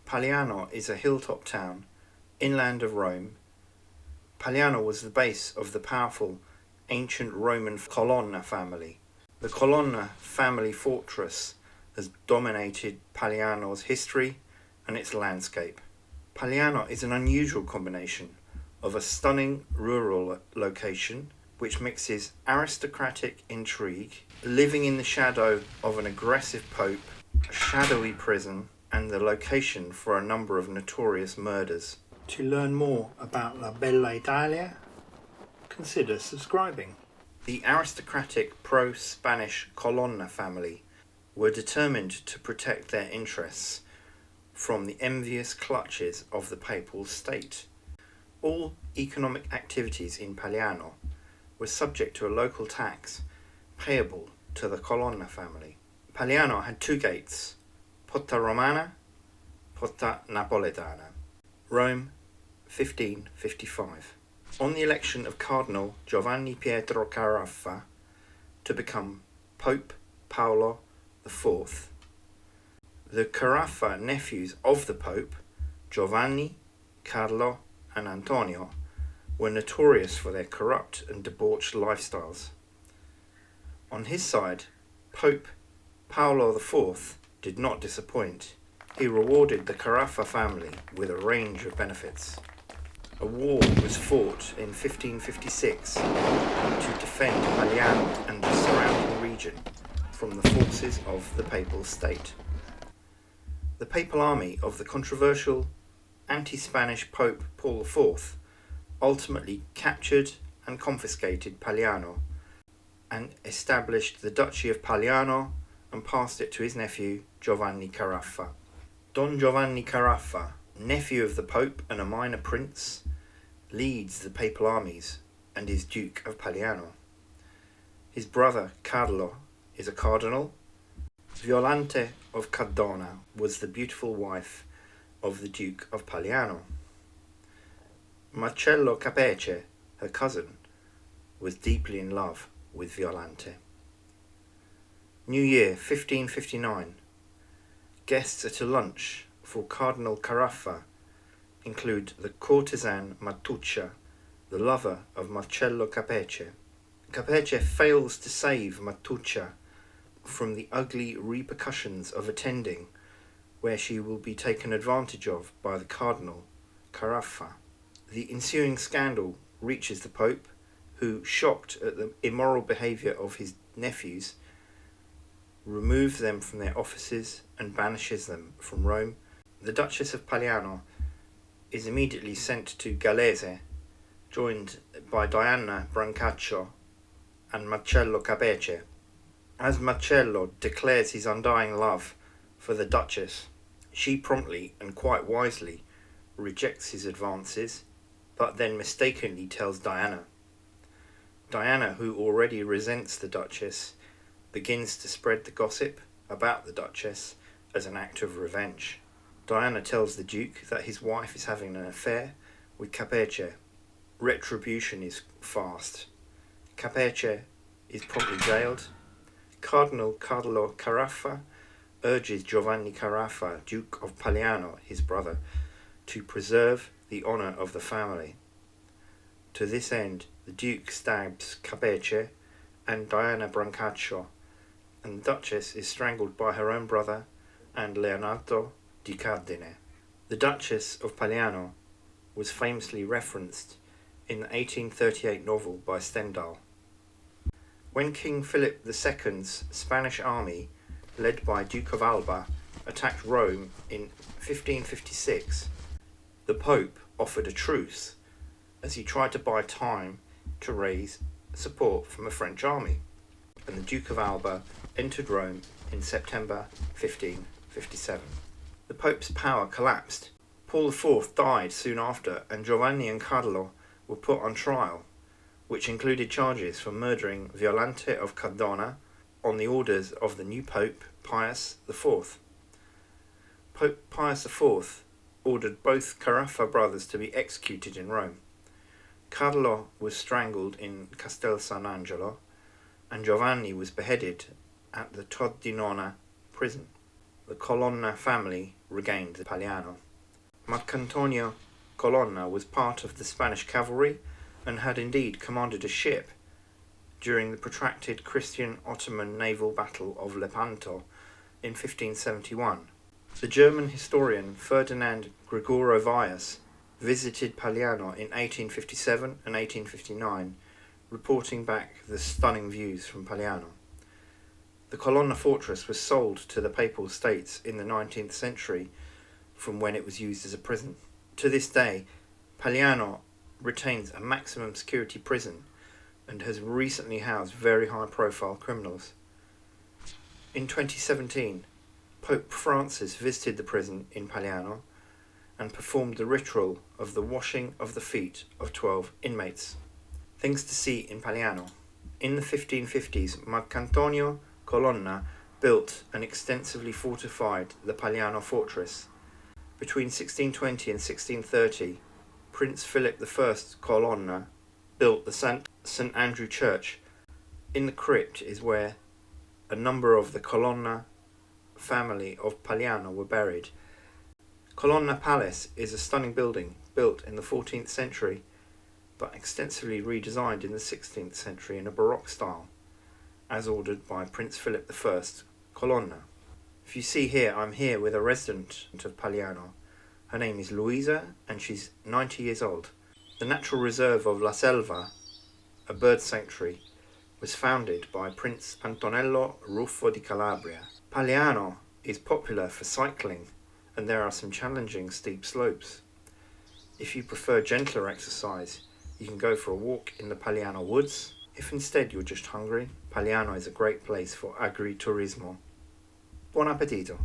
Paliano is a hilltop town, inland of Rome. Paliano was the base of the powerful ancient Roman Colonna family. The Colonna family fortress has dominated Paliano's history and its landscape. Paliano is an unusual combination of a stunning rural location which mixes aristocratic intrigue, living in the shadow of an aggressive pope, a shadowy prison, and the location for a number of notorious murders. To learn more about La Bella Italia, consider subscribing. The aristocratic pro-Spanish Colonna family were determined to protect their interests from the envious clutches of the papal state. All economic activities in Paliano were subject to a local tax payable to the Colonna family. Paliano had two gates, Porta Romana, Porta Napoletana. Rome, 1555. On the election of Cardinal Giovanni Pietro Caraffa to become Pope Paolo IV, the Caraffa nephews of the Pope, Giovanni, Carlo, and Antonio, were notorious for their corrupt and debauched lifestyles. On his side, Pope Paolo IV did not disappoint. He rewarded the Caraffa family with a range of benefits. A war was fought in 1556 to defend Paliano and the surrounding region from the forces of the Papal State. The Papal army of the controversial anti-Spanish Pope Paul IV ultimately captured and confiscated Paliano and established the Duchy of Paliano and passed it to his nephew Giovanni Caraffa. Don Giovanni Caraffa, nephew of the Pope and a minor prince, leads the papal armies and is Duke of Paliano. His brother Carlo is a cardinal. Violante of Cardona was the beautiful wife of the Duke of Paliano. Marcello Capece, her cousin, was deeply in love with Violante. New Year 1559. Guests at a lunch for Cardinal Caraffa include the courtesan Matuccia, the lover of Marcello Capece. Capece fails to save Matuccia from the ugly repercussions of attending, where she will be taken advantage of by the Cardinal Caraffa. The ensuing scandal reaches the Pope, who, shocked at the immoral behaviour of his nephews, removes them from their offices and banishes them from Rome. The Duchess of Paliano is immediately sent to Gallese, joined by Diana Brancaccio and Marcello Capece. As Marcello declares his undying love for the Duchess, she promptly and quite wisely rejects his advances, but then mistakenly tells Diana. Diana, who already resents the Duchess, begins to spread the gossip about the Duchess as an act of revenge. Diana tells the Duke that his wife is having an affair with Capece. Retribution is fast. Capece is promptly jailed. Cardinal Carlo Caraffa urges Giovanni Caraffa, Duke of Paliano, his brother, to preserve the honour of the family. To this end, the Duke stabs Capece and Diana Brancaccio, and the Duchess is strangled by her own brother and Leonardo di Cardine. The Duchess of Paliano was famously referenced in the 1838 novel by Stendhal. When King Philip II's Spanish army, led by Duke of Alba, attacked Rome in 1556, the Pope offered a truce as he tried to buy time to raise support from the French army, and the Duke of Alba entered Rome in September 1557. The Pope's power collapsed. Paul IV died soon after, and Giovanni and Carlo were put on trial, which included charges for murdering Violante of Cardona on the orders of the new Pope Pius IV. Pope Pius IV ordered both Caraffa brothers to be executed in Rome. Carlo was strangled in Castel San Angelo, and Giovanni was beheaded at the Todinona prison. the Colonna family regained the Pagliano. Marcantonio Colonna was part of the Spanish cavalry and had indeed commanded a ship during the protracted Christian-Ottoman naval battle of Lepanto in 1571. The German historian Ferdinand Gregorovius visited Pagliano in 1857 and 1859, reporting back the stunning views from Pagliano. The Colonna fortress was sold to the Papal States in the 19th century from when it was used as a prison. To this day, Pagliano retains a maximum security prison and has recently housed very high-profile criminals. In 2017, Pope Francis visited the prison in Pagliano and performed the ritual of the washing of the feet of 12 inmates. Things to see in Pagliano. In the 1550s, Marcantonio Colonna built and extensively fortified the Pagliano fortress. Between 1620 and 1630, Prince Philip I Colonna built the St. Andrew Church. In the crypt is where a number of the Colonna family of Pagliano were buried. Colonna Palace is a stunning building built in the 14th century, but extensively redesigned in the 16th century in a Baroque style, as ordered by Prince Philip I Colonna. If you see here, I'm here with a resident of Pagliano. Her name is Luisa and she's 90 years old. The natural reserve of La Selva, a bird sanctuary, was founded by Prince Antonello Ruffo di Calabria. Pagliano is popular for cycling and there are some challenging steep slopes. If you prefer gentler exercise, you can go for a walk in the Pagliano woods. If instead you're just hungry, Pagliano is a great place for agriturismo. Buon appetito!